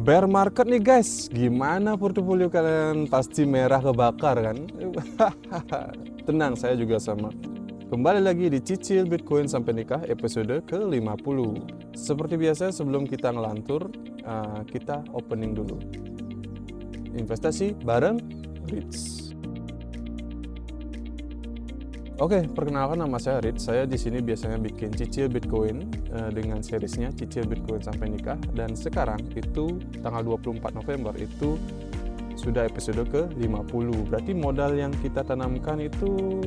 Bear market nih guys, gimana portofolio kalian? Pasti merah kebakar kan? Tenang, saya juga sama. Kembali lagi di Cicil Bitcoin Sampai Nikah episode ke-50. Seperti biasa sebelum kita ngelantur, kita opening dulu. Investasi bareng Rich. Oke, perkenalkan nama saya Rich. Saya di sini biasanya bikin Cicil Bitcoin dengan seriesnya Cicil Bitcoin Sampai Nikah, dan sekarang itu tanggal 24 November itu sudah episode ke-50. Berarti modal yang kita tanamkan itu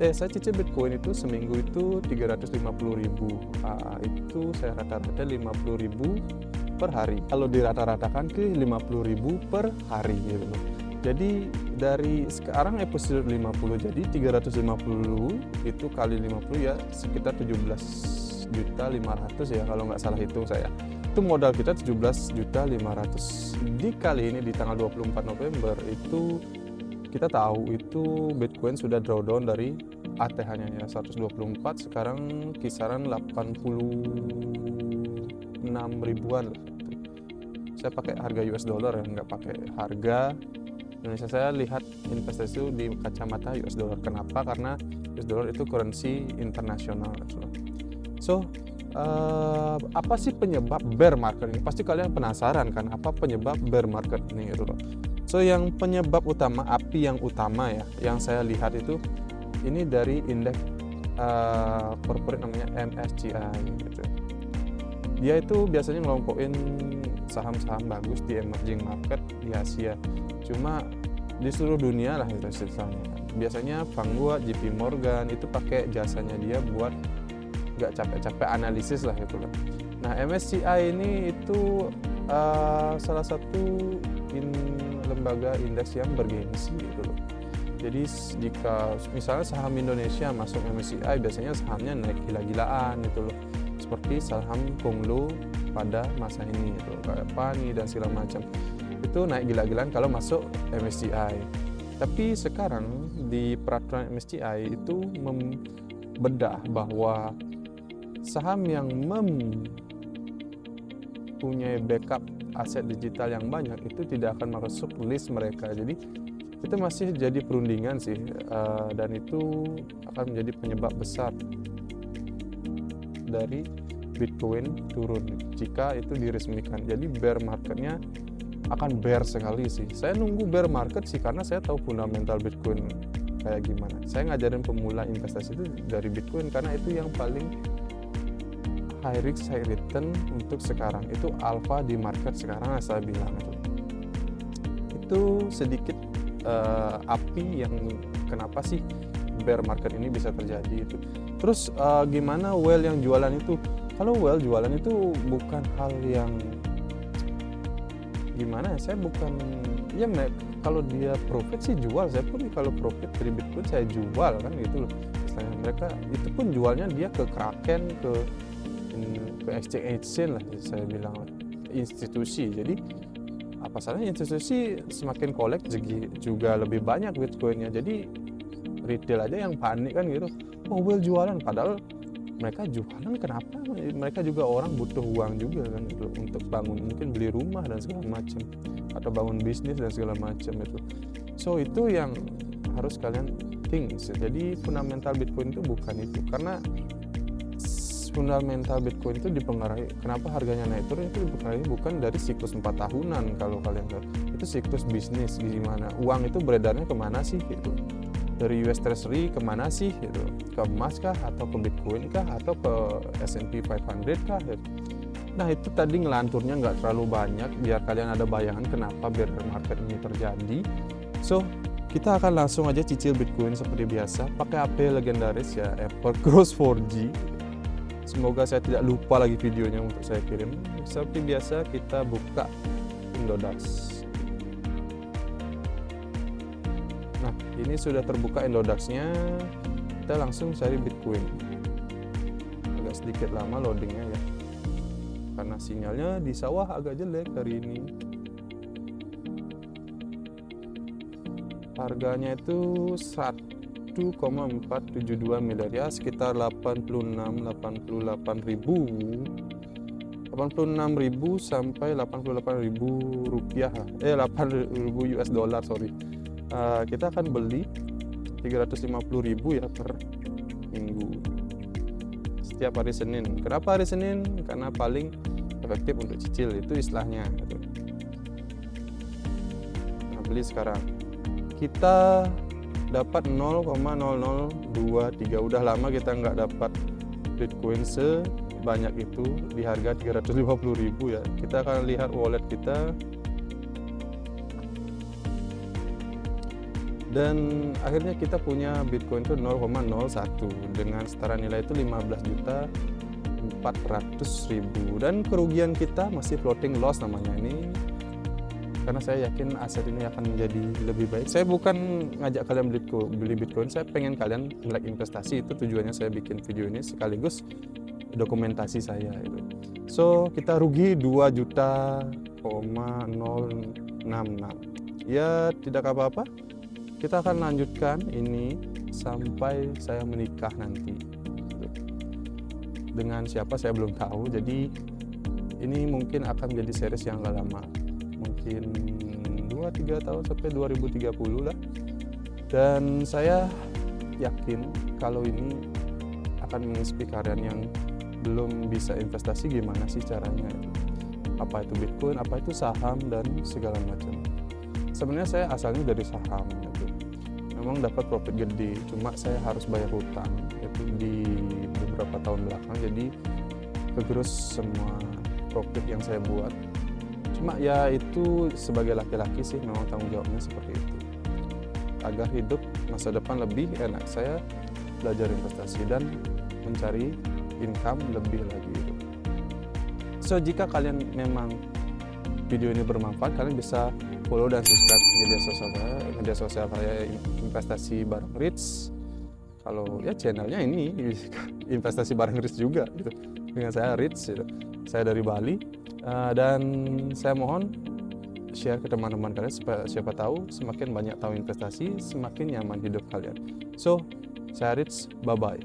saya cicil Bitcoin itu seminggu itu 350.000. Itu saya rata-rata 50.000 per hari. Kalau dirata-ratakan ke 50.000 per hari gitu. Jadi dari sekarang episode 50, jadi 350 itu kali 50 ya sekitar 17.500.000 ya kalau nggak salah hitung saya. Itu modal kita 17.500.000. Di kali ini di tanggal 24 November itu kita tahu itu Bitcoin sudah drawdown dari ATH-nya ya 124, sekarang kisaran 86 ribuan lah. Saya pakai harga US dollar ya, nggak pakai harga Indonesia. Saya lihat investasi itu di kacamata US dollar. Kenapa? Karena US dollar itu currency internasional. So, apa sih penyebab bear market ini? Pasti kalian penasaran kan, apa penyebab bear market ini gitu loh. So, yang penyebab utama, api yang utama ya, yang saya lihat itu ini dari indeks corporate namanya MSCI gitu. Dia itu biasanya ngelompokin saham-saham bagus di emerging market di Asia. Cuma di seluruh dunia lah itu istilahnya. Biasanya Vanguard, JP Morgan itu pakai jasanya dia buat nggak capek-capek analisis lah gitu loh. Nah, MSCI ini itu salah satu lembaga indeks yang bergengsi gitu loh. Jadi jika misalnya saham Indonesia masuk MSCI, biasanya sahamnya naik gila-gilaan gitu loh. Seperti saham Konglo pada masa ini gitu, kayak Pani dan segala macam. Itu naik gila-gilaan kalau masuk MSCI. Tapi sekarang di peraturan MSCI itu membedah bahwa saham yang mempunyai backup aset digital yang banyak itu tidak akan masuk list mereka. Jadi itu masih jadi perundingan sih, dan itu akan menjadi penyebab besar dari Bitcoin turun jika itu diresmikan. Jadi bear marketnya akan bear sekali sih. Saya nunggu bear market sih karena saya tahu fundamental Bitcoin kayak gimana. Saya ngajarin pemula investasi itu dari Bitcoin karena itu yang paling high risk high return untuk sekarang. Itu alpha di market sekarang saya bilang itu sedikit api yang kenapa sih bear market ini bisa terjadi itu. Terus gimana whale yang jualan itu? Kalau whale jualan itu bukan hal yang gimana, saya bukan ya, kalau dia profit sih jual, saya pun kalau profit dari Bitcoin saya jual kan gitu loh. Misalnya mereka itu pun jualnya dia ke Kraken, ke exchange lah saya bilang, institusi. Jadi apa salahnya institusi semakin collect juga lebih banyak Bitcoinnya. Jadi retail aja yang panik kan gitu, oh whale jualan, padahal mereka jualan kenapa? Mereka juga orang butuh uang juga kan gitu, untuk bangun, mungkin beli rumah dan segala macam, atau bangun bisnis dan segala macam itu. So itu yang harus kalian think. Jadi fundamental Bitcoin itu bukan itu, karena fundamental Bitcoin itu dipengaruhi, kenapa harganya naik turun itu dipengaruhi bukan dari siklus 4 tahunan. Kalau kalian tahu itu siklus bisnis, gimana uang itu beredarnya kemana sih gitu, dari US Treasury kemana sih gitu, ke emas kah, atau ke Bitcoin kah, atau ke S&P 500 kah gitu. Nah itu tadi ngelanturnya nggak terlalu banyak biar kalian ada bayangan kenapa bear market ini terjadi. So kita akan langsung aja cicil Bitcoin seperti biasa pakai HP legendaris ya, Apple Cross 4G. Semoga saya tidak lupa lagi videonya untuk saya kirim. Seperti biasa kita buka Indodax. Nah ini sudah terbuka Indodax-nya, kita langsung cari Bitcoin. Agak sedikit lama loadingnya ya, karena sinyalnya di sawah agak jelek hari ini. Harganya itu 1,472 miliar ya, sekitar 86-88 ribu 86.000 sampai 88.000 rupiah, 8.000 US dollar, sorry. Kita akan beli 350.000 ya per minggu setiap hari Senin. Kenapa hari Senin? Karena paling efektif untuk cicil, itu istilahnya gitu. Nah, beli sekarang kita dapat 0,0023. Udah lama kita nggak dapat Bitcoin sebanyak itu di harga 350.000 ya. Kita akan lihat wallet kita, dan akhirnya kita punya Bitcoin itu 0,01 dengan setara nilai itu 15.400.000, dan kerugian kita masih floating loss namanya ini, karena saya yakin aset ini akan menjadi lebih baik. Saya bukan ngajak kalian beli Bitcoin, saya pengen kalian melek investasi, itu tujuannya saya bikin video ini, sekaligus dokumentasi saya itu. So kita rugi 2.066. Ya tidak apa-apa, kita akan lanjutkan ini sampai saya menikah nanti. Dengan siapa saya belum tahu, jadi ini mungkin akan menjadi series yang gak lama, mungkin 2-3 tahun sampai 2030 lah. Dan saya yakin kalau ini akan menginspirasi kalian yang belum bisa investasi, gimana sih caranya, apa itu Bitcoin, apa itu saham, dan segala macam. Sebenarnya saya asalnya dari saham gitu. Memang dapat profit gede, cuma saya harus bayar hutang itu di beberapa tahun belakang, jadi kegerus semua profit yang saya buat. Cuma ya itu sebagai laki-laki sih memang tanggung jawabnya seperti itu. Agar hidup masa depan lebih enak, saya belajar investasi dan mencari income lebih lagi gitu. So jika kalian memang video ini bermanfaat, kalian bisa follow dan subscribe media sosial saya investasi bareng Rich. Kalau ya channelnya ini investasi bareng Rich juga gitu. Dengan saya Rich gitu. Saya dari Bali. Dan saya mohon share ke teman-teman kalian supaya siapa tahu semakin banyak tahu investasi, semakin nyaman hidup kalian. So, saya Rich, bye-bye.